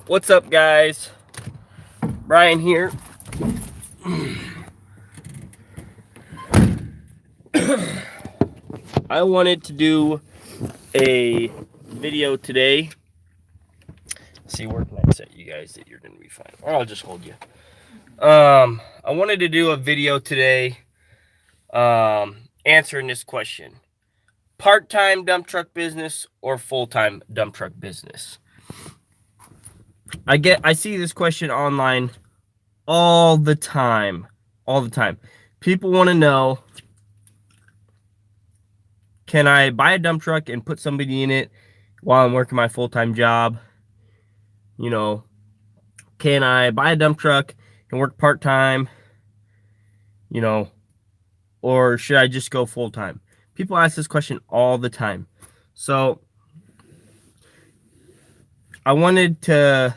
What's up, guys? Brian here. I wanted to do a video today. Let's see, where can I set you guys that you're gonna be fine, or I'll just hold you. I wanted to do a video today, answering this question: part-time dump truck business or full-time dump truck business? I see this question online all the time. People want to know, can I buy a dump truck and put somebody in it while I'm working my full-time job? You know, can I buy a dump truck and work part-time? You know, or should I just go full-time? People ask this question all the time. So I wanted to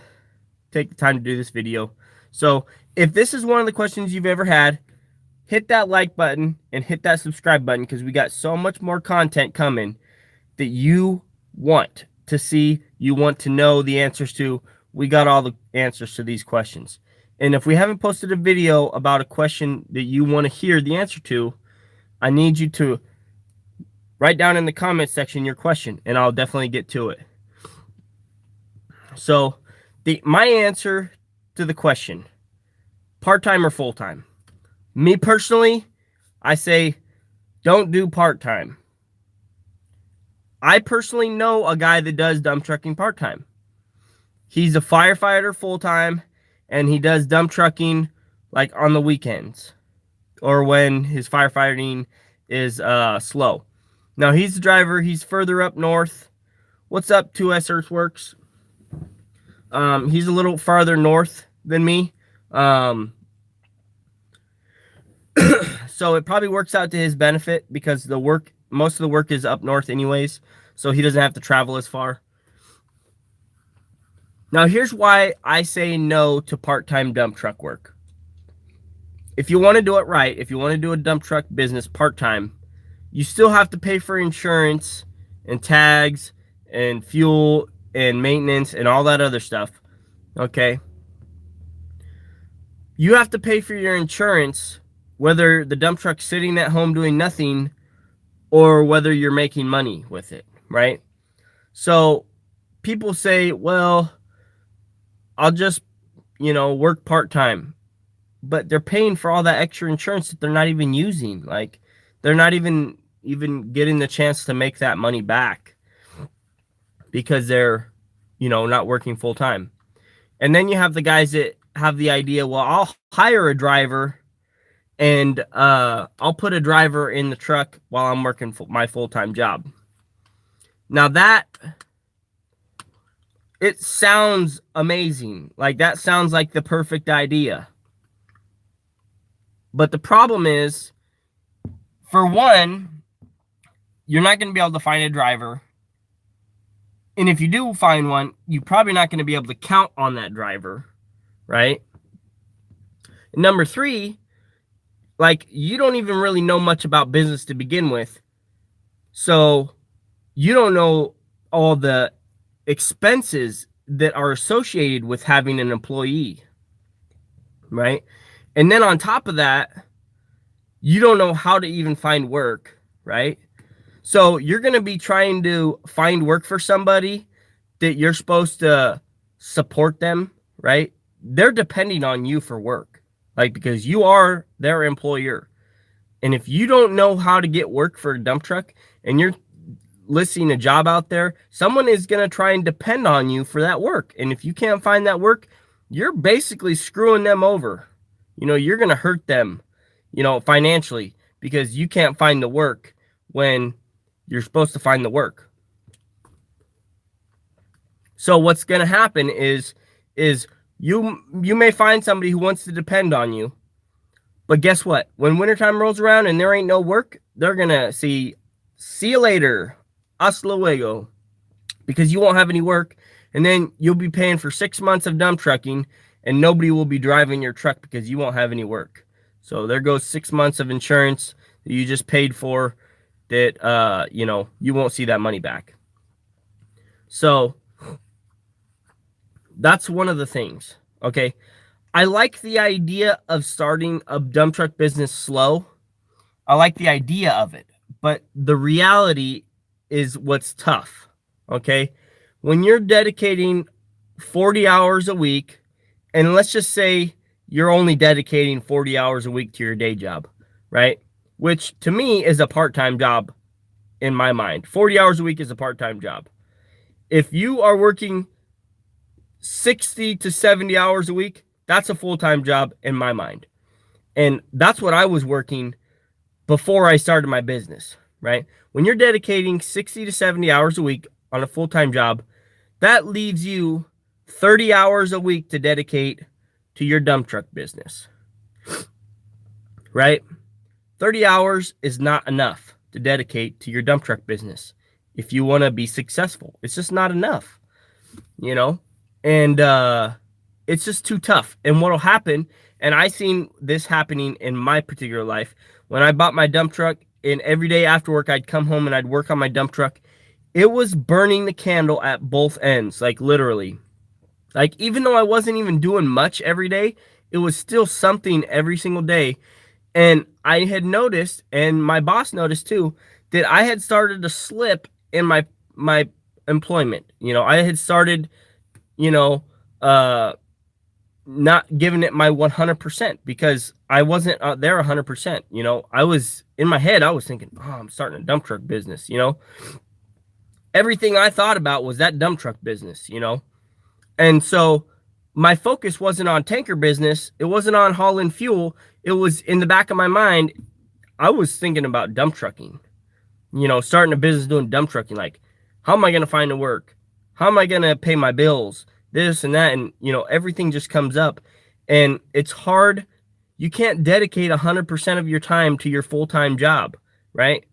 take the time to do this video. So if this is one of the questions you've ever had, hit that like button and hit that subscribe button, because we got so much more content coming that you want to see, you want to know the answers to. We got all the answers to these questions. And if we haven't posted a video about a question that you want to hear the answer to, I need you to write down in the comment section your question, and I'll definitely get to it. So my answer to the question, part-time or full-time? Me personally, I say don't do part-time. I personally know a guy that does dump trucking part-time. He's a firefighter full-time, and he does dump trucking like on the weekends or when his firefighting is slow. Now, he's the driver. He's further up north. What's up, 2S Earthworks? He's a little farther north than me. So it probably works out to his benefit, because most of the work is up north anyways, so he doesn't have to travel as far. Now, here's why I say no to part-time dump truck work. If you want to do it right, if you want to do a dump truck business part-time, you still have to pay for insurance and tags and fuel and maintenance and all that other stuff, okay? You have to pay for your insurance whether the dump truck's sitting at home doing nothing or whether you're making money with it, right? So people say, well, I'll just, work part-time. But they're paying for all that extra insurance that they're not even using. Like, they're not even getting the chance to make that money back because they're, not working full-time. And then you have the guys that have the idea, well, I'll hire a driver and I'll put a driver in the truck while I'm working my full-time job. Now it sounds amazing. Like, that sounds like the perfect idea. But the problem is, for one, you're not going to be able to find a driver. And if you do find one, you're probably not going to be able to count on that driver, right? And number three, like, you don't even really know much about business to begin with. So you don't know all the expenses that are associated with having an employee, right? And then on top of that, you don't know how to even find work, right? So you're going to be trying to find work for somebody that you're supposed to support them, right? They're depending on you for work, like, because you are their employer. And if you don't know how to get work for a dump truck and you're listing a job out there, someone is going to try and depend on you for that work. And if you can't find that work, you're basically screwing them over. You're going to hurt them, financially, because you can't find the work when you're supposed to find the work. So what's going to happen is you may find somebody who wants to depend on you. But guess what? When wintertime rolls around and there ain't no work, they're going to see you later. Hasta luego. Because you won't have any work. And then you'll be paying for 6 months of dump trucking, and nobody will be driving your truck because you won't have any work. So there goes 6 months of insurance that you just paid for that, you won't see that money back. So that's one of the things. Okay. I like the idea of starting a dump truck business slow. I like the idea of it, but the reality is what's tough. Okay. When you're dedicating 40 hours a week, and let's just say you're only dedicating 40 hours a week to your day job, right? Which to me is a part-time job in my mind. 40 hours a week is a part-time job. If you are working 60 to 70 hours a week, that's a full-time job in my mind. And that's what I was working before I started my business, right? When you're dedicating 60 to 70 hours a week on a full-time job, that leaves you 30 hours a week to dedicate to your dump truck business, right? 30 hours is not enough to dedicate to your dump truck business if you want to be successful. It's just not enough, you know? And it's just too tough. And what'll happen, and I seen this happening in my particular life, when I bought my dump truck, and every day after work, I'd come home and I'd work on my dump truck. It was burning the candle at both ends, like literally. Like, even though I wasn't even doing much every day, it was still something every single day. And I had noticed, and my boss noticed too, that I had started to slip in my employment. You know, I had started, you know, not giving it my 100% because I wasn't there 100%. You know, I was in my head, I was thinking, oh, I'm starting a dump truck business, you know. Everything I thought about was that dump truck business, you know. And so my focus wasn't on tanker business. It wasn't on hauling fuel. It was in the back of my mind. I was thinking about dump trucking, you know, starting a business doing dump trucking. Like, how am I going to find the work? How am I going to pay my bills? This and that. And, you know, everything just comes up and it's hard. You can't dedicate 100% of your time to your full-time job, right?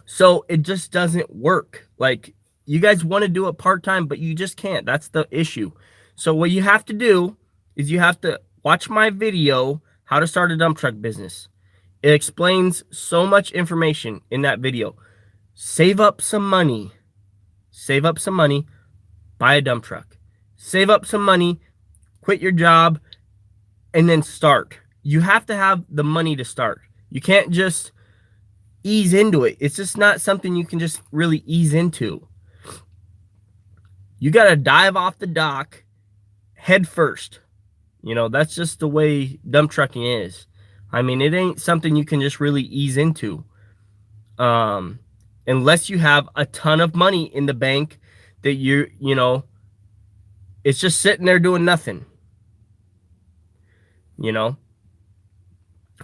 So it just doesn't work. Like, you guys want to do it part-time, but you just can't. That's the issue. So what you have to do is you have to watch my video, how to start a dump truck business. It explains so much information in that video. Save up some money. Save up some money. Buy a dump truck. Save up some money. Quit your job. And then start. You have to have the money to start. You can't just ease into it. It's just not something you can just really ease into. You got to dive off the dock head first. You know, that's just the way dump trucking is. I mean, it ain't something you can just really ease into. Unless you have a ton of money in the bank that you know, it's just sitting there doing nothing. You know,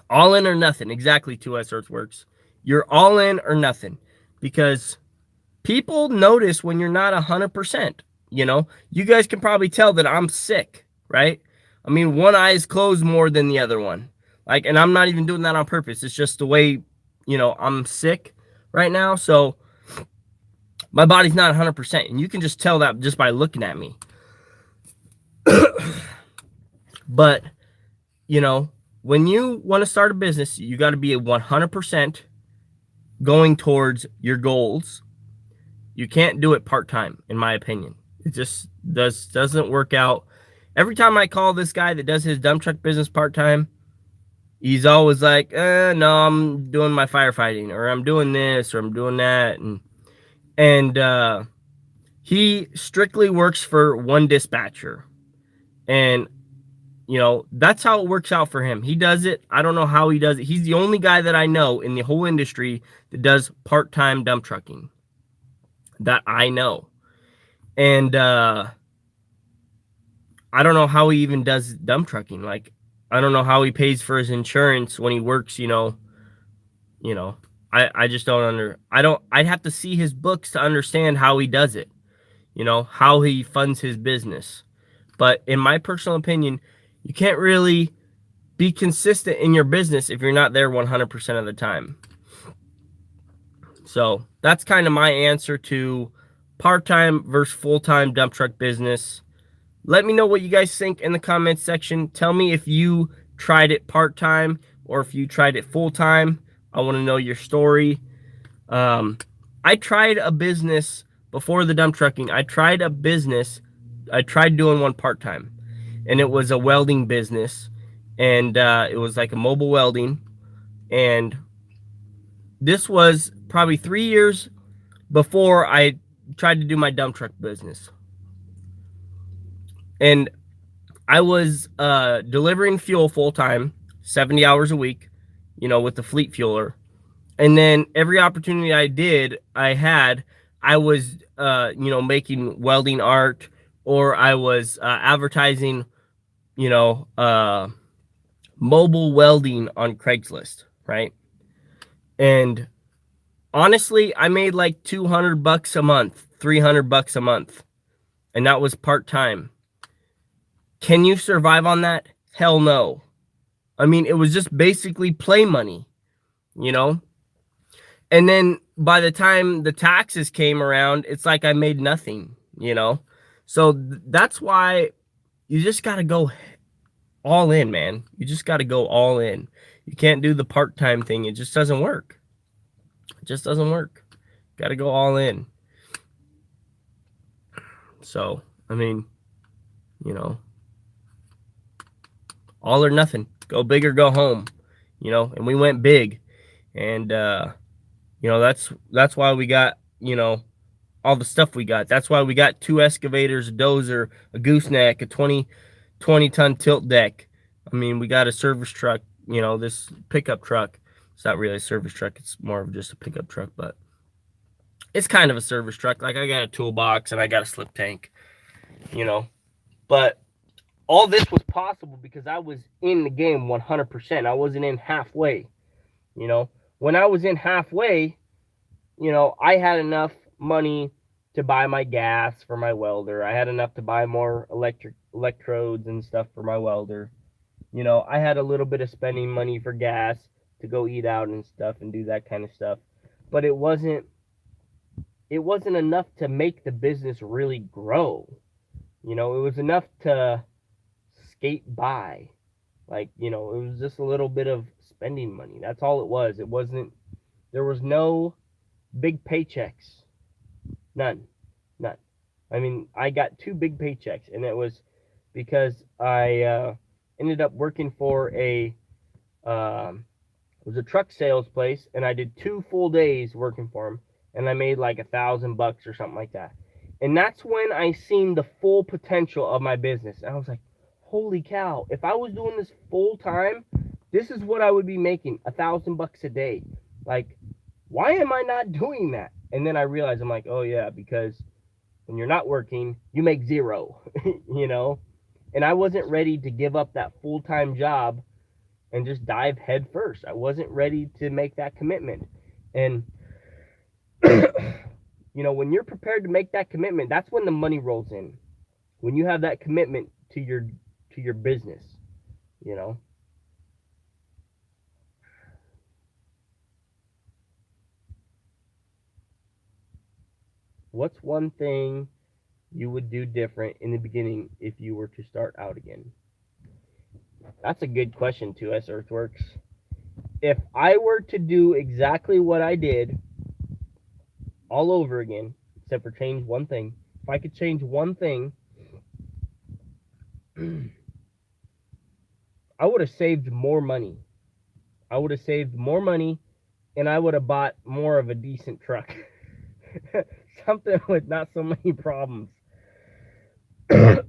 all in or nothing. Exactly, 2S Earthworks. You're all in or nothing because people notice when you're not 100%. You know, you guys can probably tell that I'm sick, right? I mean, one eye is closed more than the other one. Like, and I'm not even doing that on purpose. It's just the way, you know, I'm sick right now. So my body's not 100%. And you can just tell that just by looking at me. But, you know, when you want to start a business, you got to be at 100% going towards your goals. You can't do it part-time, in my opinion. It just doesn't work out. Every time I call this guy that does his dump truck business part-time, he's always like, no, I'm doing my firefighting, or I'm doing this, or I'm doing that. And he strictly works for one dispatcher. And, you know, that's how it works out for him. He does it. I don't know how he does it. He's the only guy that I know in the whole industry that does part-time dump trucking that I know. And I don't know how he even does dump trucking. Like, I don't know how he pays for his insurance when he works, you know, I just don't I'd have to see his books to understand how he does it, you know, how he funds his business. But in my personal opinion, you can't really be consistent in your business if you're not there 100% of the time. So that's kind of my answer to part-time versus full-time dump truck business. Let me know what you guys think in the comments section. Tell me if you tried it part-time or if you tried it full-time. I want to know your story. I tried a business before the dump trucking. I tried a business I tried doing one part-time, and it was a welding business, and it was like a mobile welding, and this was probably 3 years before I tried to do my dump truck business. And I was delivering fuel full-time, 70 hours a week, with the fleet fueler. And then every opportunity I had, I was, making welding art, or I was advertising, mobile welding on Craigslist, right? And honestly, I made like $200 a month, $300 a month, and that was part-time. Can you survive on that? Hell no. I mean, it was just basically play money, you know? And then by the time the taxes came around, it's like I made nothing, So that's why you just got to go all in, man. You just got to go all in. You can't do the part-time thing. It just doesn't work. It just doesn't work. Got to go all in. So, I mean, all or nothing. Go big or go home, and we went big. And, that's why we got, all the stuff we got. That's why we got 2 excavators, a dozer, a gooseneck, a 20-ton tilt deck. I mean, we got a service truck, this pickup truck. It's not really a service truck. It's more of just a pickup truck, but it's kind of a service truck. Like, I got a toolbox and I got a slip tank, But all this was possible because I was in the game 100%. I wasn't in halfway, When I was in halfway, I had enough money to buy my gas for my welder. I had enough to buy more electrodes and stuff for my welder. I had a little bit of spending money for gas to go eat out and stuff and do that kind of stuff. But it wasn't enough to make the business really grow. It was enough to skate by. Like, it was just a little bit of spending money. That's all it was. There was no big paychecks. None. I mean, I got 2 big paychecks, and it was because I ended up working for it was a truck sales place, and I did 2 full days working for them, and I made like $1,000 or something like that. And that's when I seen the full potential of my business. And I was like, holy cow, if I was doing this full time, this is what I would be making, $1,000 a day. Like, why am I not doing that? And then I realized, I'm like, oh yeah, because when you're not working, you make zero, And I wasn't ready to give up that full-time job and just dive head first. I wasn't ready to make that commitment. And, when you're prepared to make that commitment, that's when the money rolls in. When you have that commitment to your business, What's one thing you would do different in the beginning if you were to start out again? That's a good question to us, Earthworks. If I were to do exactly what I did all over again, except for change one thing, if I could change one thing, I would have saved more money. And I would have bought more of a decent truck. Something with not so many problems. But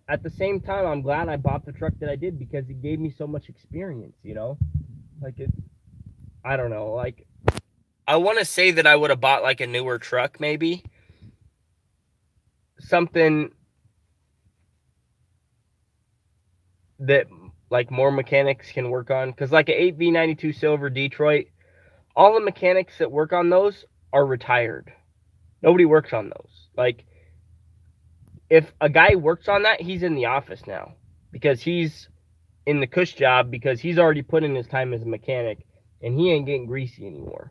at the same time, I'm glad I bought the truck that I did because it gave me so much experience, Like, I don't know, like, I want to say that I would have bought like a newer truck, maybe. Something that like more mechanics can work on, because like an 8V92 Silver Detroit, all the mechanics that work on those are retired. Nobody works on those. Like, if a guy works on that, he's in the office now because he's in the cush job because he's already put in his time as a mechanic and he ain't getting greasy anymore.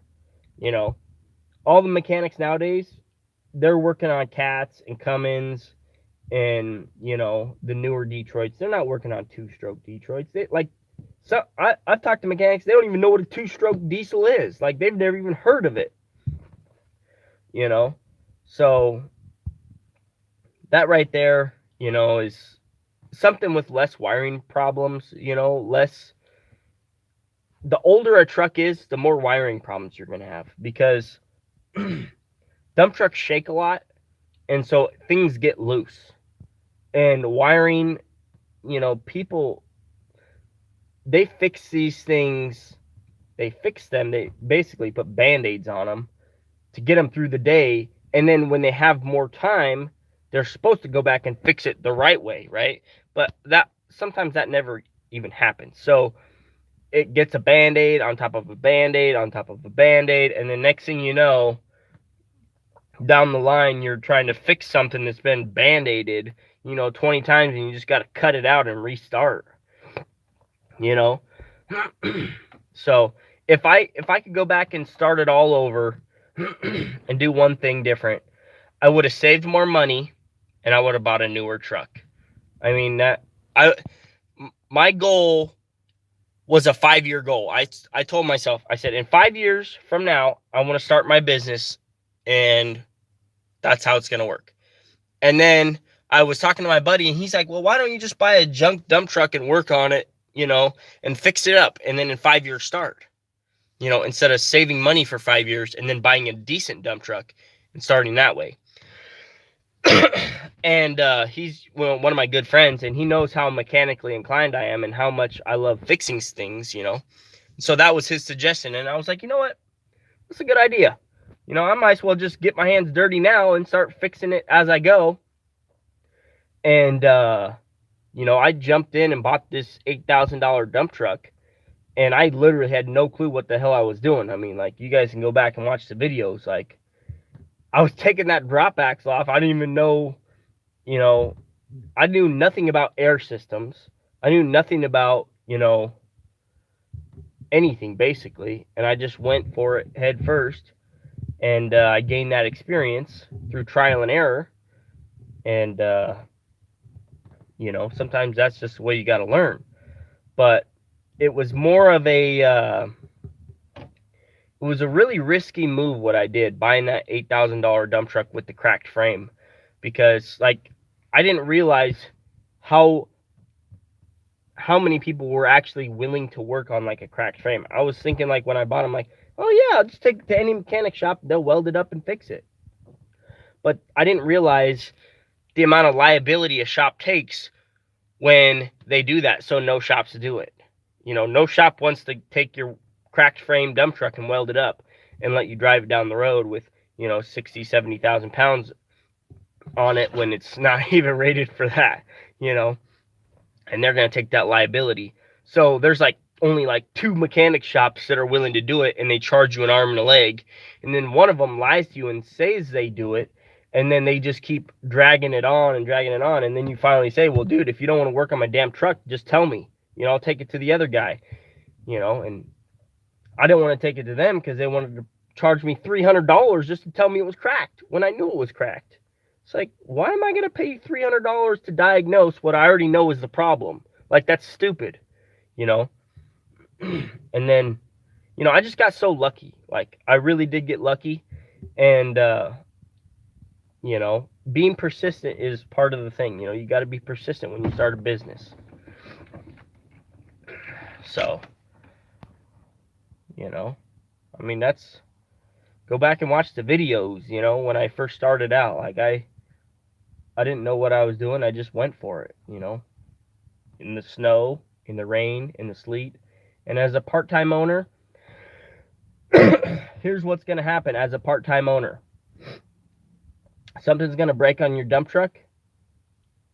All the mechanics nowadays, they're working on Cats and Cummins and, the newer Detroits. They're not working on 2-stroke Detroits. I've talked to mechanics, they don't even know what a 2-stroke diesel is. Like, they've never even heard of it. you know. So that right there, you know, is something with less wiring problems, you know, less. The older a truck is, the more wiring problems you're going to have, because dump trucks shake a lot, and so things get loose. And wiring, you know, people, they fix these things, they fix them, they basically put band-aids on them to get them through the day, and then when they have more time, they're supposed to go back and fix it the right way, right? But that sometimes that never even happens. So it gets a band-aid on top of a band-aid on top of a band-aid, and the next thing you know, down the line, you're trying to fix something that's been band-aided, you know, 20 times, and you just got to cut it out and restart, you know. So if I could go back and start it all over and do one thing different, I would have saved more money, and I would have bought a newer truck. I mean, my goal was a 5-year goal. I told myself, I said, in 5 years from now, I want to start my business, and that's how it's going to work. And then I was talking to my buddy, and he's like, well, why don't you just buy a junk dump truck and work on it, you know, and fix it up, and then in 5 years start, you know, instead of saving money for 5 years and then buying a decent dump truck and starting that way. And he's one of my good friends, and he knows how mechanically inclined I am and how much I love fixing things, you know. So that was his suggestion, and I was like, you know what? That's a good idea. You know, I might as well just get my hands dirty now and start fixing it as I go. And, you know, I jumped in and bought this $8,000 dump truck, and I literally had no clue what the hell I was doing. I mean, like, you guys can go back and watch the videos. Like, I was taking that drop axle off. I didn't even know, you know, I knew nothing about air systems. I knew nothing about, you know, anything basically. And I just went for it head first. And I gained that experience through trial and error. And, you know, sometimes that's just the way you got to learn. But it was more of a, it was a really risky move what I did, buying that $8,000 dump truck with the cracked frame, because like I didn't realize how many people were actually willing to work on like a cracked frame. I was thinking, like, when I bought them, like, oh yeah, I'll just take it to any mechanic shop, they'll weld it up and fix it. But I didn't realize the amount of liability a shop takes when they do that. So no shops do it. You know, no shop wants to take your cracked frame dump truck and weld it up and let you drive it down the road with, you know, 60, 70,000 pounds on it when it's not even rated for that, you know, and they're going to take that liability. So there's like only like 2 mechanic shops that are willing to do it, and they charge you an arm and a leg. And then one of them lies to you and says they do it, and then they just keep dragging it on and dragging it on. And then you finally say, well, dude, if you don't want to work on my damn truck, just tell me, you know, I'll take it to the other guy, you know. And I didn't want to take it to them because they wanted to charge me $300 just to tell me it was cracked when I knew it was cracked. It's like, why am I going to pay $300 to diagnose what I already know is the problem? Like, that's stupid, you know. And then, you know, I just got so lucky. Like, I really did get lucky. And, you know, being persistent is part of the thing. You know, you got to be persistent when you start a business. So, you know, I mean, that's, go back and watch the videos, you know, when I first started out. Like, I didn't know what I was doing. I just went for it, you know, in the snow, in the rain, in the sleet. And as a part-time owner, here's what's going to happen as a part-time owner. Something's going to break on your dump truck,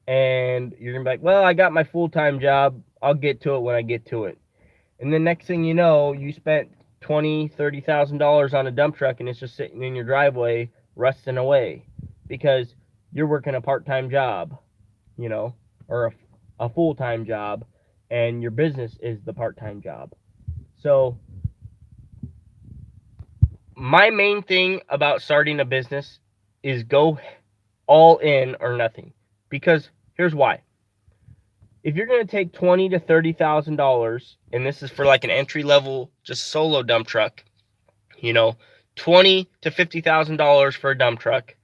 and you're going to be like, well, I got my full-time job. I'll get to it when I get to it. And the next thing you know, you spent $20,000, $30,000 on a dump truck, and it's just sitting in your driveway rusting away because you're working a part-time job, you know, or a full-time job, and your business is the part-time job. So my main thing about starting a business is go all in or nothing. Because here's why. If you're going to take $20,000 to $30,000, and this is for like an entry-level, just solo dump truck, you know, $20,000 to $50,000 for a dump truck,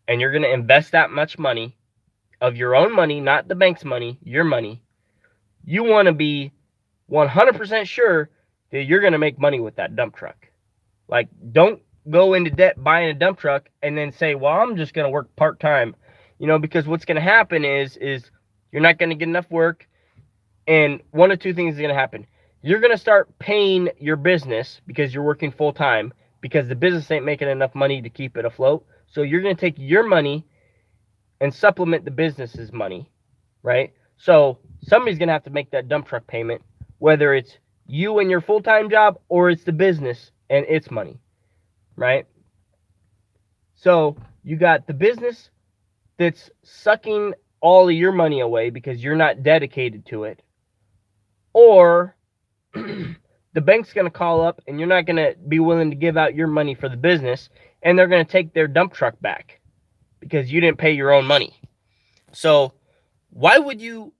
and you're going to invest that much money of your own money, not the bank's money, your money, you want to be 100% sure that you're going to make money with that dump truck. Like, don't go into debt buying a dump truck and then say, well, I'm just going to work part-time, because what's going to happen is you're not going to get enough work. And one of two things is going to happen. You're going to start paying your business because you're working full-time, because the business ain't making enough money to keep it afloat. So you're going to take your money and supplement the business's money, right? So somebody's going to have to make that dump truck payment, whether it's you and your full-time job or it's the business and its money, right? So you got the business that's sucking all of your money away because you're not dedicated to it, or the bank's going to call up and you're not going to be willing to give out your money for the business, and they're going to take their dump truck back because you didn't pay your own money. So why would you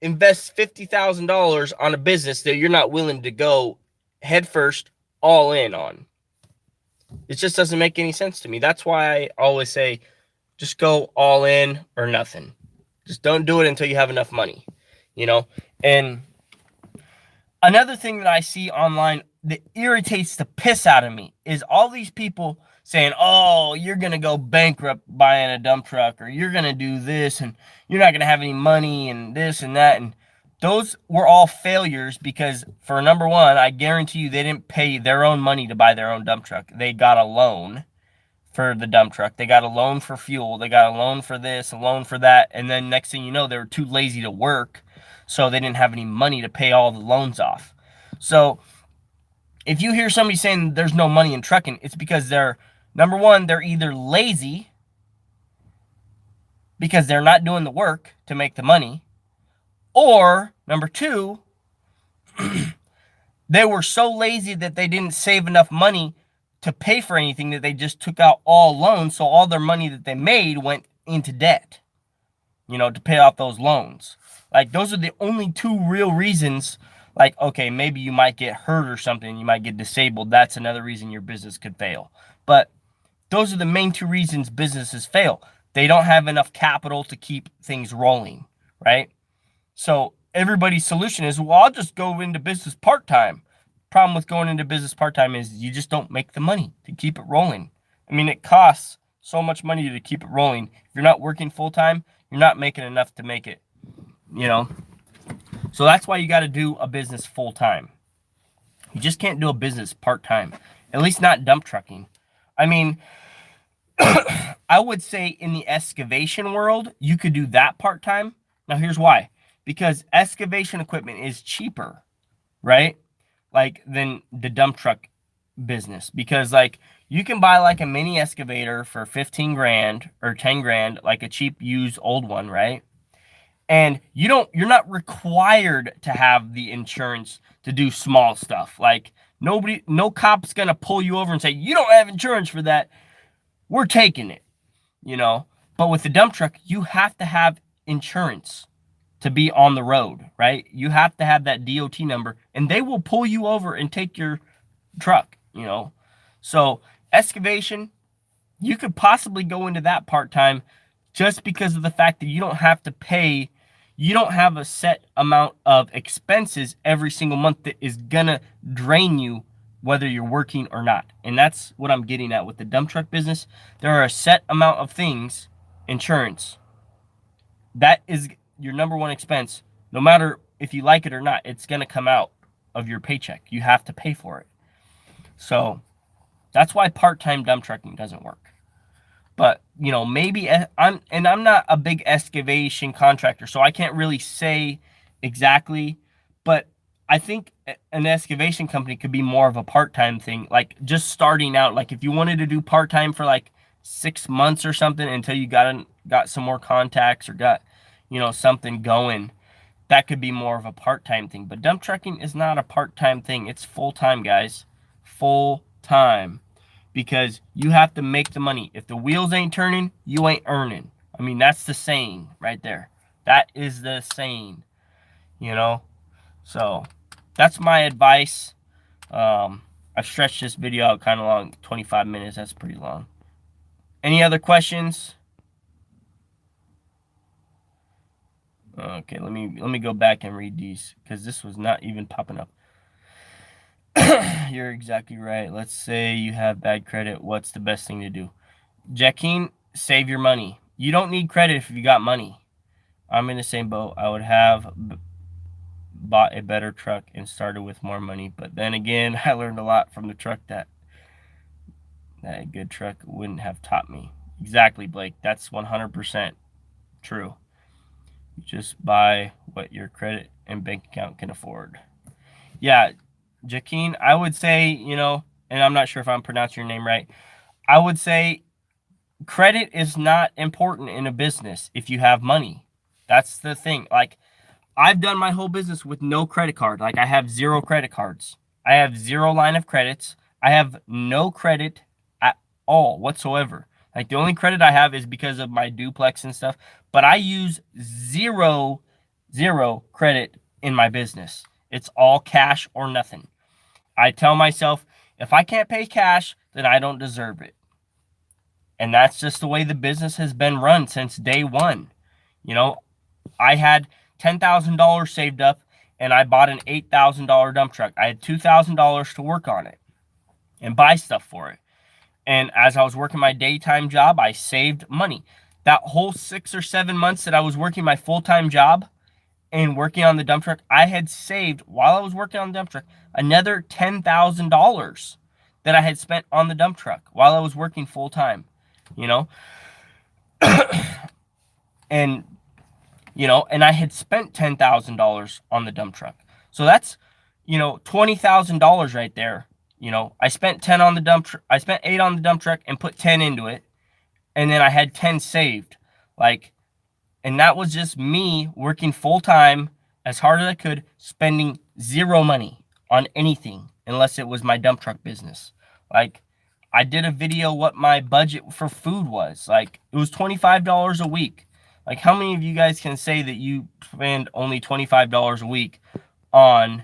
invest $50,000 on a business that you're not willing to go headfirst all in on? It just doesn't make any sense to me. That's why I always say, just go all in or nothing. Just don't do it until you have enough money, And another thing that I see online that irritates the piss out of me is all these people saying, oh, you're going to go bankrupt buying a dump truck, or you're going to do this, and you're not going to have any money, and this and that. And those were all failures because, for number one, I guarantee you they didn't pay their own money to buy their own dump truck. They got a loan for the dump truck. They got a loan for fuel. They got a loan for this, a loan for that. And then next thing you know, they were too lazy to work, so they didn't have any money to pay all the loans off. So if you hear somebody saying there's no money in trucking, it's because number one, they're either lazy because they're not doing the work to make the money, or number two, they were so lazy that they didn't save enough money to pay for anything, that they just took out all loans. So all their money that they made went into debt, to pay off those loans. Like, those are the only two real reasons. Like, okay, maybe you might get hurt or something, you might get disabled. That's another reason your business could fail. But those are the main two reasons businesses fail. They don't have enough capital to keep things rolling, right? So everybody's solution is, well, I'll just go into business part-time. Problem with going into business part-time is you just don't make the money to keep it rolling. I mean, it costs so much money to keep it rolling. If you're not working full-time, you're not making enough to make it, So that's why you got to do a business full-time. You just can't do a business part-time, at least not dump trucking. I mean, I would say in the excavation world, you could do that part-time. Now, here's why. Because excavation equipment is cheaper, right? Like, than the dump truck business. Because, like, you can buy, like, a mini excavator for 15 grand or 10 grand, like a cheap used old one, right? And you're not required to have the insurance to do small stuff. Like, no cop's going to pull you over and say, you don't have insurance for that. We're taking it, But with the dump truck, you have to have insurance to be on the road, right? You have to have that DOT number, and they will pull you over and take your truck, So excavation, you could possibly go into that part-time just because of the fact that you don't have to pay. You don't have a set amount of expenses every single month that is gonna drain you whether you're working or not. And that's what I'm getting at with the dump truck business. There are a set amount of things, insurance, that is your number one expense. No matter if you like it or not, it's gonna come out of your paycheck. You have to pay for it. So that's why part-time dump trucking doesn't work. But, maybe I'm not a big excavation contractor, so I can't really say exactly. But I think an excavation company could be more of a part-time thing, like just starting out. Like, if you wanted to do part-time for like 6 months or something until you got some more contacts or got, something going, that could be more of a part-time thing. But dump trucking is not a part-time thing. It's full-time, guys. Full-time. Because you have to make the money. If the wheels ain't turning, you ain't earning. I mean, that's the saying right there. That is the saying, So that's my advice. I I've stretched this video out kind of long, 25 minutes. That's pretty long. Any other questions? Okay, let me go back and read these because this was not even popping up. You're exactly right. Let's say you have bad credit. What's the best thing to do? Jackeen, save your money. You don't need credit if you got money. I'm in the same boat. I would have bought a better truck and started with more money. But then again, I learned a lot from the truck that a good truck wouldn't have taught me. Exactly, Blake. That's 100% true. You just buy what your credit and bank account can afford. Yeah, Jaqueen, I would say, and I'm not sure if I'm pronouncing your name right. I would say credit is not important in a business if you have money. That's the thing. Like, I've done my whole business with no credit card. Like, I have 0 credit cards. I have 0 line of credits. I have no credit at all whatsoever. Like, the only credit I have is because of my duplex and stuff. But I use zero credit in my business. It's all cash or nothing. I tell myself, if I can't pay cash, then I don't deserve it. And that's just the way the business has been run since day one. I had $10,000 saved up, and I bought an $8,000 dump truck. I had $2,000 to work on it and buy stuff for it. And as I was working my daytime job, I saved money. That whole 6 or 7 months that I was working my full-time job and working on the dump truck, I had saved, while I was working on the dump truck, another $10,000 that I had spent on the dump truck while I was working full-time, and, and I had spent $10,000 on the dump truck. So that's, $20,000 right there. I spent 10 on the dump truck. I spent 8 on the dump truck and put 10 into it. And then I had 10 saved. And that was just me working full time as hard as I could, spending 0 money on anything unless it was my dump truck business. I did a video what my budget for food was. It was $25 a week. How many of you guys can say that you spend only $25 a week on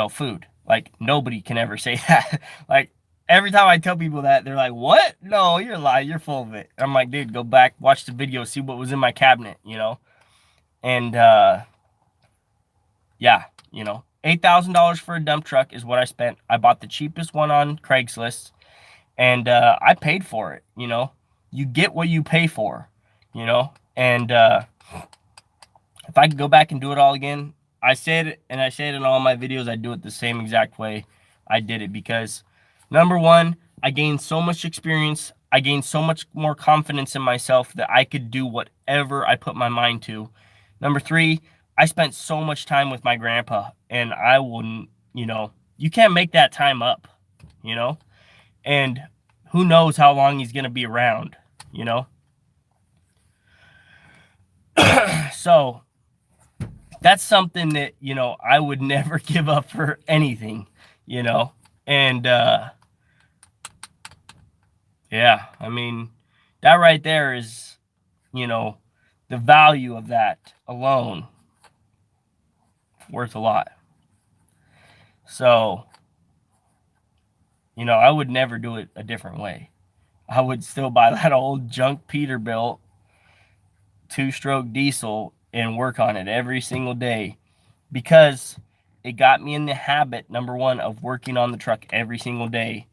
food? Nobody can ever say that. Every time I tell people that, they're like, what? No, you're lying. You're full of it. I'm like, dude, go back, watch the video, see what was in my cabinet, And, yeah, $8,000 for a dump truck is what I spent. I bought the cheapest one on Craigslist, and I paid for it, You get what you pay for, And if I could go back and do it all again, I say it in all my videos, I do it the same exact way I did it because, number one, I gained so much experience. I gained so much more confidence in myself that I could do whatever I put my mind to. Number 3, I spent so much time with my grandpa, and I wouldn't, you can't make that time up, and who knows how long he's going to be around, So that's something that, I would never give up for anything, and, yeah, I mean, that right there is, the value of that alone worth a lot. So, I would never do it a different way. I would still buy that old junk Peterbilt 2-stroke diesel and work on it every single day because it got me in the habit, number 1, of working on the truck every single day,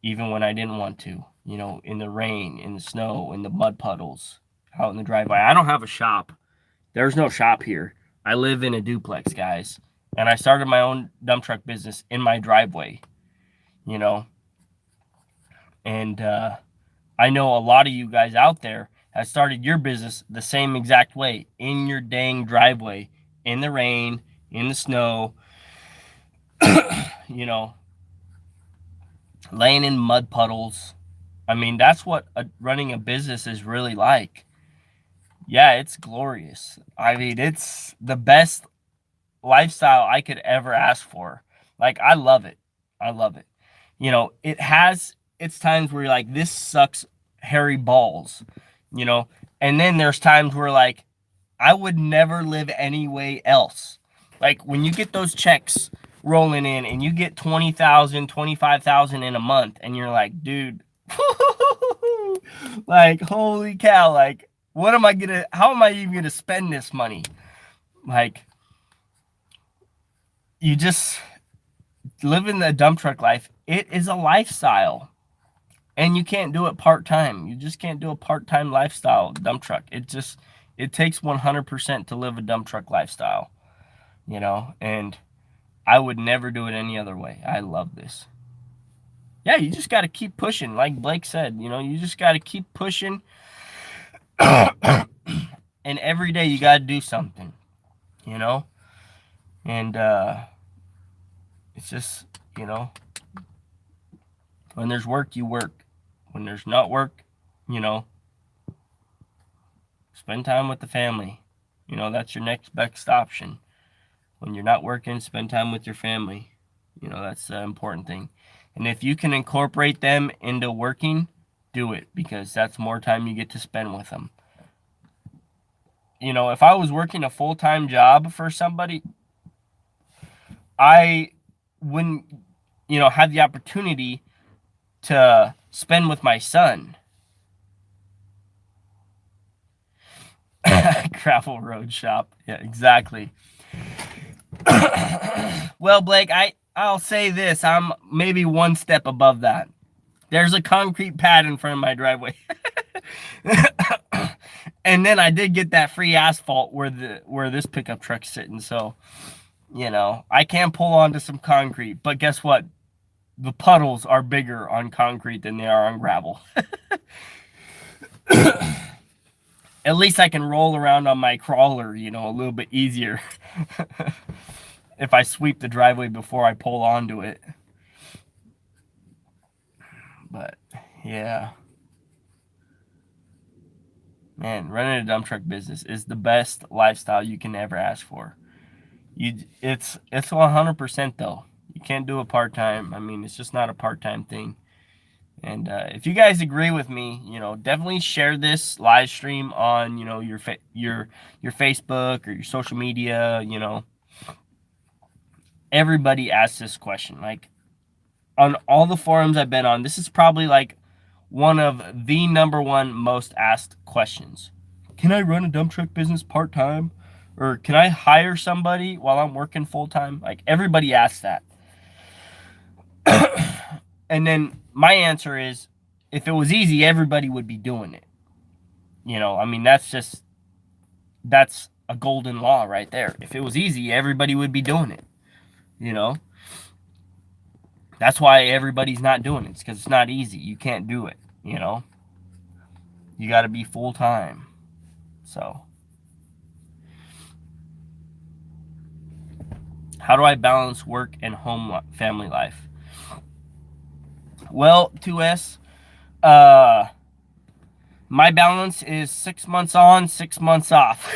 even when I didn't want to, in the rain, in the snow, in the mud puddles, out in the driveway. I don't have a shop. There's no shop here. I live in a duplex, guys, and I started my own dump truck business in my driveway, and I know a lot of you guys out there have started your business the same exact way, in your dang driveway, in the rain, in the snow, laying in mud puddles. I mean, that's what running a business is really like. Yeah, it's glorious. I mean, it's the best lifestyle I could ever ask for. I love it. I love it. It has its times where you're like, this sucks hairy balls, and then there's times where I would never live any way else. When you get those checks rolling in, and you get 20,000, 25,000 in a month, and you're like, dude, like, holy cow, like, how am I even gonna spend this money? Like, you just living the dump truck life. It is a lifestyle, and you can't do it part-time. You just can't do a part-time lifestyle dump truck. It takes 100% to live a dump truck lifestyle, and I would never do it any other way. I love this. Yeah, you just got to keep pushing. Like Blake said, you just got to keep pushing. And every day you got to do something, and it's just, when there's work, you work. When there's not work, spend time with the family. That's your next best option. When you're not working, spend time with your family. That's the important thing. And if you can incorporate them into working, do it, because that's more time you get to spend with them. If I was working a full-time job for somebody, I wouldn't, have the opportunity to spend with my son. Gravel road shop. Yeah, exactly. Well, Blake, I'll say this. I'm maybe one step above that. There's a concrete pad in front of my driveway. And then I did get that free asphalt where this pickup truck's sitting. So, I can pull onto some concrete. But guess what? The puddles are bigger on concrete than they are on gravel. At least I can roll around on my crawler, a little bit easier. If I sweep the driveway before I pull onto it. But, yeah. Man, running a dump truck business is the best lifestyle you can ever ask for. It's 100% though. You can't do it part-time. I mean, it's just not a part-time thing. And if you guys agree with me, definitely share this live stream on, your Facebook or your social media. Everybody asks this question. Like, on all the forums I've been on, this is probably like one of the #1 most asked questions. Can I run a dump truck business part-time? Or can I hire somebody while I'm working full-time? Like, everybody asks that. And then my answer is, if it was easy, everybody would be doing it. I mean, that's a golden law right there. If it was easy, everybody would be doing it. That's why everybody's not doing it. It's because it's not easy. You can't do it, You got to be full-time. So, how do I balance work and family life? Well, 2S, my balance is 6 months on, 6 months off.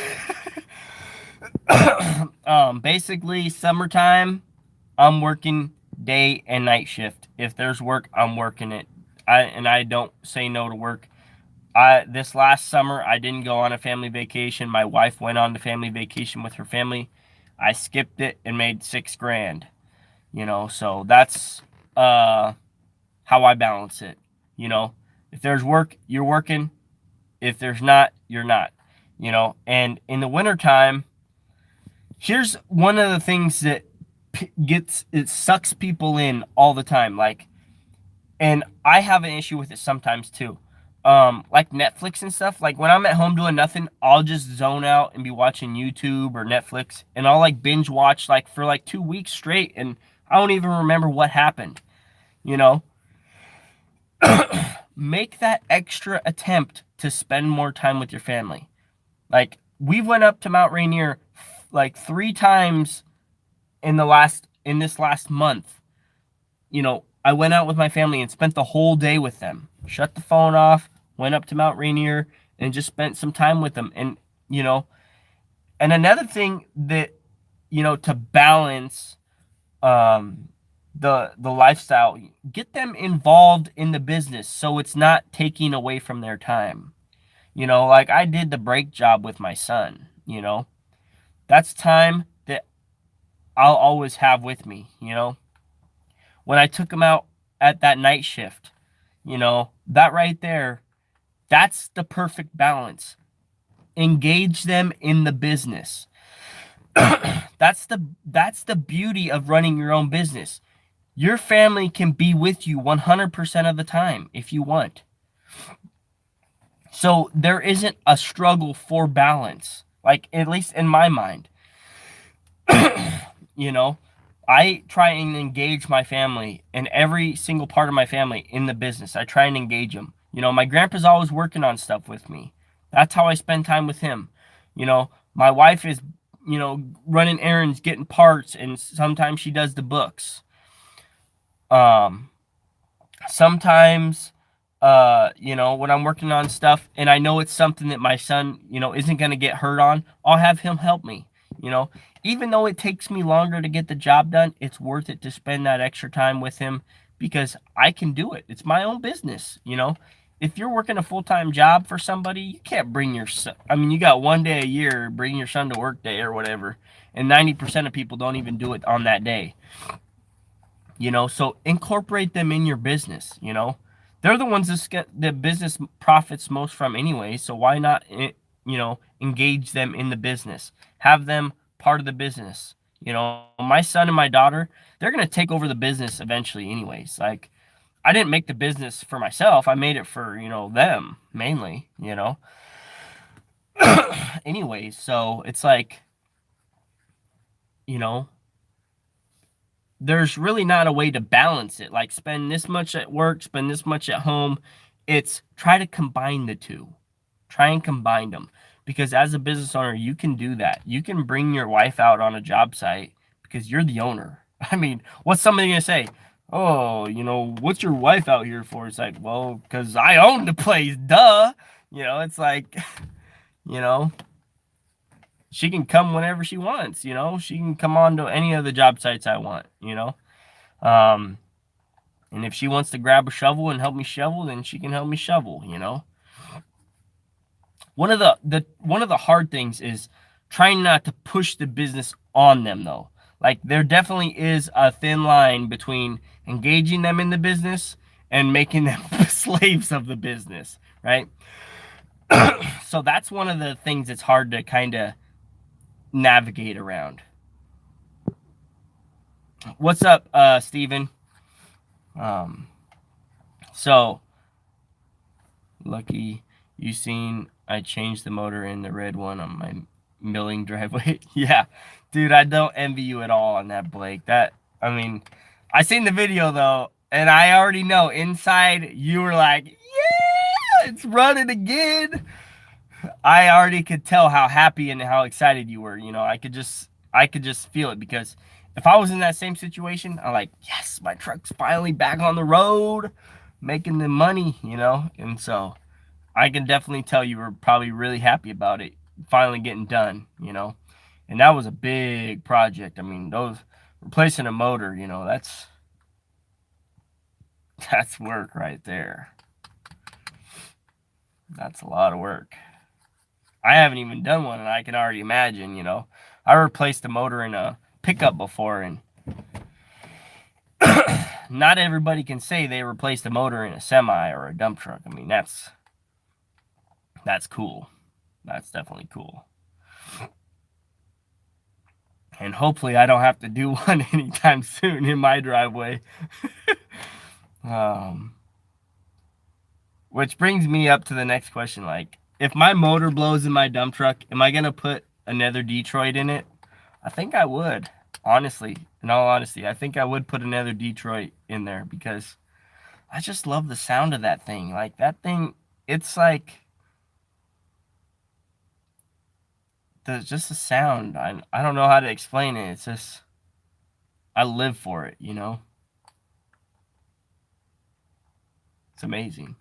Basically, summertime, I'm working day and night shift. If there's work, I'm working it. I don't say no to work. This last summer, I didn't go on a family vacation. My wife went on the family vacation with her family. I skipped it and made $6,000. So that's how I balance it. If there's work, you're working. If there's not, you're not. And in the wintertime, here's one of the things that it sucks people in all the time. Like, and I have an issue with it sometimes too. Like Netflix and stuff. Like, when I'm at home doing nothing, I'll just zone out and be watching YouTube or Netflix, and I'll like binge watch like for like 2 weeks straight, and I don't even remember what happened. Make that extra attempt to spend more time with your family. Like, we went up to Mount Rainier like 3 times in this last month. I went out with my family and spent the whole day with them. Shut the phone off, went up to Mount Rainier, and just spent some time with them. And, and another thing that, to balance the lifestyle, get them involved in the business so it's not taking away from their time. Like, I did the brake job with my son. That's time that I'll always have with me, you know. When I took him out at that night shift, you know, that right there, that's the perfect balance. Engage them in the business. That's the beauty of running your own business. Your family can be with you 100% of the time if you want. So there isn't a struggle for balance, like at least in my mind. You know, I try and engage my family and every single part of my family in the business. I try and engage them. You know, my grandpa's always working on stuff with me. That's how I spend time with him. You know, my wife is, you know, running errands, getting parts, and sometimes she does the books. Um, Sometimes, you know, when I'm working on stuff and I know it's something that my son, you know, isn't going to get hurt on, I'll have him help me. You know, even though it takes me longer to get the job done, it's worth it to spend that extra time with him because I can do it. It's my own business. You know, if you're working a full-time job for somebody, you can't bring your son. I mean, you got one day a year, bring your son to work day or whatever. And 90% of people don't even do it on that day. You know, so incorporate them in your business. You know, they're the ones that get the business profits most from anyway, so why not, you know, engage them in the business, have them part of the business. You know, my son and my daughter, they're going to take over the business eventually anyways. Like, I didn't make the business for myself, I made it for, you know, them mainly, you know. Anyways, so it's like, you know, there's really not a way to balance it. Like spend this much at work, spend this much at home. It's try to combine the two. Try and combine them. Because as a business owner, you can do that. You can bring your wife out on a job site because you're the owner. I mean, what's somebody going to say? Oh, you know, what's your wife out here for? It's like, well, because I own the place, duh. You know, it's like, you know, she can come whenever she wants, you know. She can come on to any of the job sites I want, you know. Um, and if she wants to grab a shovel and help me shovel, then she can help me shovel, you know. One of the hard things is trying not to push the business on them though. Like there definitely is a thin line between engaging them in the business and making them slaves of the business, right? So that's one of the things that's hard to kind of navigate around. What's up, Steven? Um, so lucky you seen I changed the motor in the red one on my milling driveway. Yeah, dude, I don't envy you at all on that, Blake. That, I mean, I seen the video though, and I already know inside you were like, yeah, it's running again. I already could tell how happy and how excited you were. You know, I could just feel it because if I was in that same situation, I'm like, yes, my truck's finally back on the road, making the money, you know? And so I can definitely tell you were probably really happy about it finally getting done, you know? And that was a big project. I mean, those replacing a motor, you know, that's work right there. That's a lot of work. I haven't even done one, and I can already imagine, you know. I replaced the motor in a pickup before, and not everybody can say they replaced a motor in a semi or a dump truck. I mean, that's cool. That's definitely cool. And hopefully I don't have to do one anytime soon in my driveway. Which brings me up to the next question. Like, if my motor blows in my dump truck, am I going to put another Detroit in it? I think I would. Honestly, in all honesty, I think I would put another Detroit in there because I just love the sound of that thing. Like, that thing, it's like, just the sound. I don't know how to explain it. It's just, I live for it, you know? It's amazing.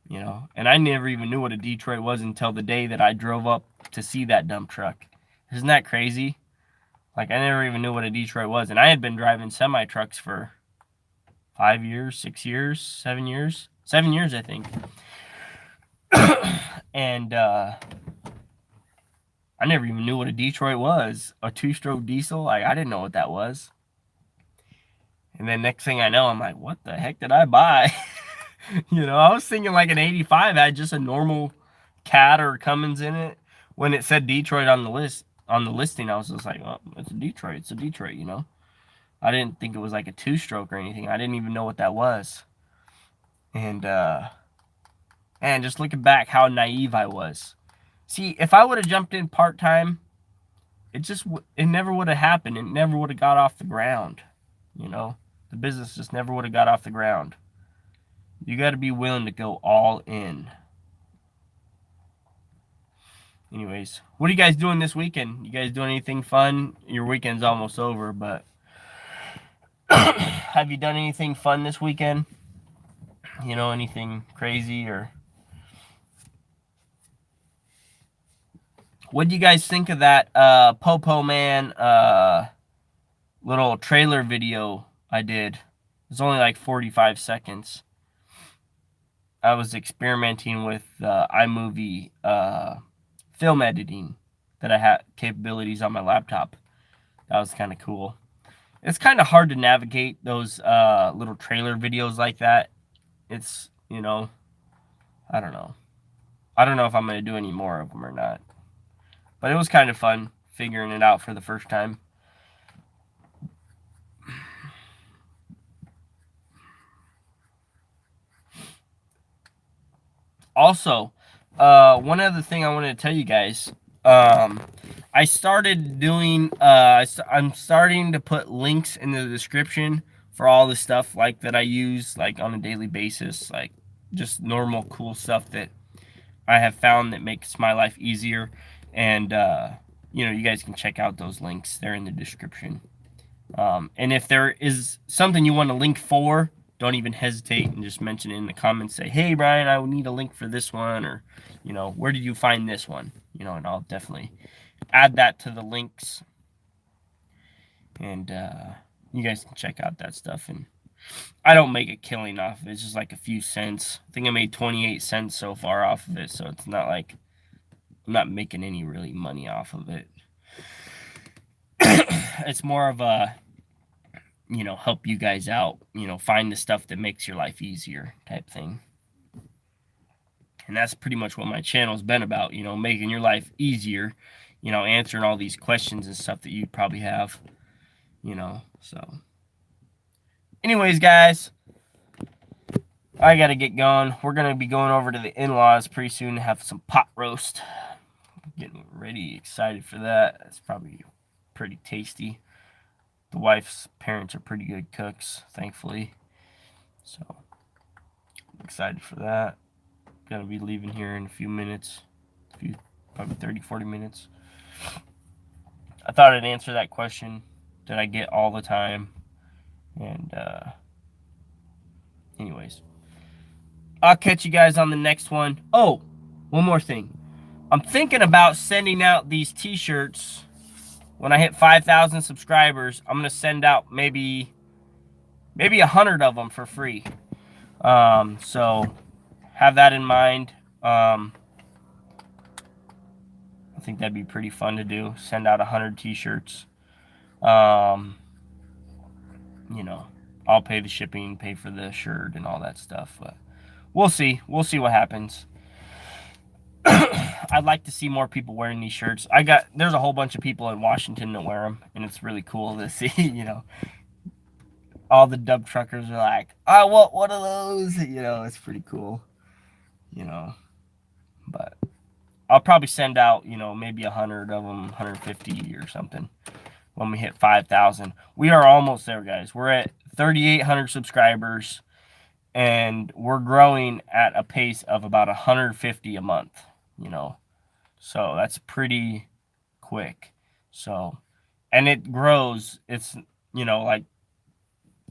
You know, and I never even knew what a Detroit was until the day that I drove up to see that dump truck. Isn't that crazy? Like, I never even knew what a Detroit was. And I had been driving semi trucks for 5 years, 6 years, 7 years. 7 years, I think. And I never even knew what a Detroit was. A two-stroke diesel? Like, I didn't know what that was. And then next thing I know, I'm like, what the heck did I buy? I was thinking like an 85 had just a normal Cat or Cummins in it. When it said Detroit on the listing, I was just like, well, it's a Detroit. It's a Detroit. I didn't think it was like a two-stroke or anything. I didn't even know what that was. And, man, just looking back, how naive I was. See, if I would have jumped in part-time, it never would have happened. It never would have got off the ground. The business just never would have got off the ground. You got to be willing to go all in. Anyways, what are you guys doing this weekend? You guys doing anything fun? Your weekend's almost over, but have you done anything fun this weekend? Anything crazy? Or what do you guys think of that Popo Man little trailer video I did? It's only like 45 seconds. I was experimenting with iMovie film editing that I had capabilities on my laptop. That was kind of cool. It's kind of hard to navigate those little trailer videos like that. It's, I don't know. I don't know if I'm going to do any more of them or not. But it was kind of fun figuring it out for the first time. Also, one other thing I wanted to tell you guys. I started doing, I'm starting to put links in the description for all the stuff like that I use like on a daily basis, like just normal cool stuff that I have found that makes my life easier. And, you guys can check out those links. They're in the description. And if there is something you want to link for, don't even hesitate and just mention it in the comments. Say, hey, Brian, I need a link for this one, or, where did you find this one? And I'll definitely add that to the links. And you guys can check out that stuff. And I don't make a killing off of it. It's just like a few cents. I think I made 28 cents so far off of it, so it's not like I'm not making any really money off of it. It's more of a, help you guys out, find the stuff that makes your life easier type thing. And that's pretty much what my channel's been about, making your life easier, answering all these questions and stuff that you probably have, so. Anyways, guys, I gotta get going. We're gonna be going over to the in-laws pretty soon to have some pot roast. Getting ready, excited for that. That's probably pretty tasty. The wife's parents are pretty good cooks, thankfully. So, I'm excited for that. Gonna be leaving here in a few minutes. Probably 30, 40 minutes. I thought I'd answer that question that I get all the time. And, anyways. I'll catch you guys on the next one. Oh, one more thing. I'm thinking about sending out these t-shirts when I hit 5,000 subscribers. I'm going to send out maybe 100 of them for free. So have that in mind. I think that'd be pretty fun to do. Send out 100 t-shirts. I'll pay the shipping, pay for the shirt and all that stuff. But we'll see. We'll see what happens. I'd like to see more people wearing these shirts. There's a whole bunch of people in Washington that wear them, and it's really cool to see, all the dub truckers are like, I want one of those, it's pretty cool, but I'll probably send out, maybe 100 of them, 150 or something when we hit 5,000. We are almost there, guys. We're at 3,800 subscribers, and we're growing at a pace of about 150 a month, so that's pretty quick. So, and it grows. It's, like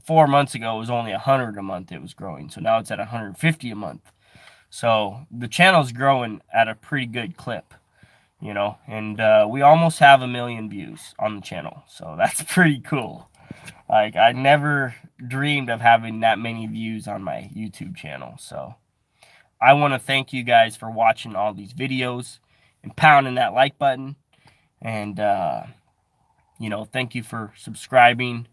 4 months ago, it was only 100 a month it was growing. So now it's at 150 a month. So the channel's growing at a pretty good clip, and we almost have 1 million views on the channel. So that's pretty cool. Like, I never dreamed of having that many views on my YouTube channel. So I want to thank you guys for watching all these videos and pounding that like button. And thank you for subscribing.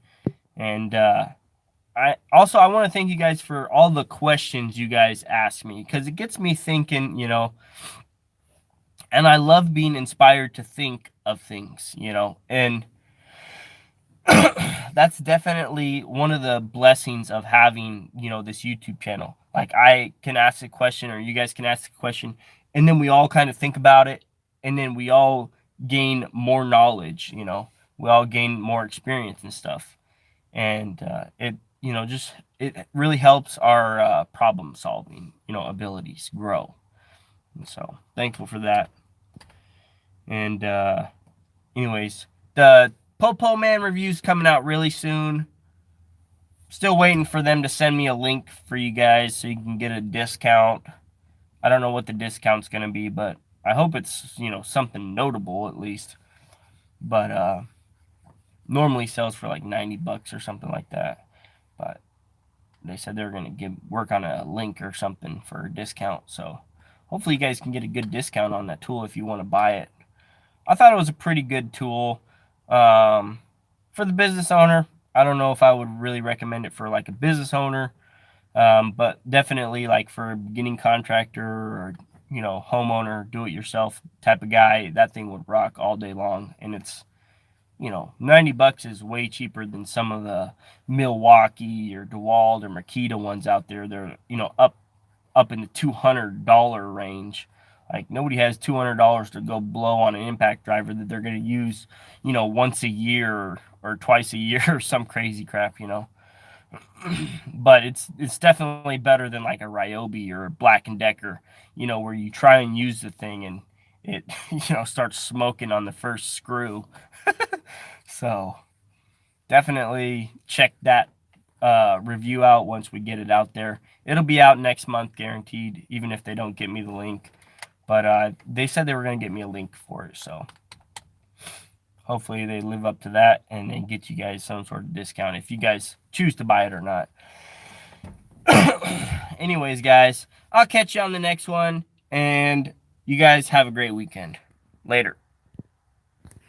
And I want to thank you guys for all the questions you guys ask me, because it gets me thinking, and I love being inspired to think of things, and that's definitely one of the blessings of having, this YouTube channel. Like, I can ask a question, or you guys can ask a question, and then we all kind of think about it, and then we all gain more knowledge, we all gain more experience and stuff. And it really helps our problem solving, abilities grow. And so thankful for that. And anyways, the Popo Man review's coming out really soon. Still waiting for them to send me a link for you guys so you can get a discount. I don't know what the discount's going to be, but I hope it's, something notable at least. But normally sells for like $90 or something like that. But they said they were going to work on a link or something for a discount. So hopefully you guys can get a good discount on that tool if you want to buy it. I thought it was a pretty good tool. For the business owner, I don't know if I would really recommend it for like a business owner, but definitely like for a beginning contractor or, homeowner, do-it-yourself type of guy, that thing would rock all day long. And it's, $90 is way cheaper than some of the Milwaukee or DeWalt or Makita ones out there. They're, up in the $200 range. Like, nobody has $200 to go blow on an impact driver that they're going to use, once a year or twice a year or some crazy crap, But it's definitely better than like a Ryobi or a Black & Decker, where you try and use the thing and it, starts smoking on the first screw. So definitely check that review out once we get it out there. It'll be out next month, guaranteed, even if they don't get me the link. But they said they were going to get me a link for it, so hopefully they live up to that and then get you guys some sort of discount if you guys choose to buy it or not. Anyways, guys, I'll catch you on the next one, and you guys have a great weekend. Later.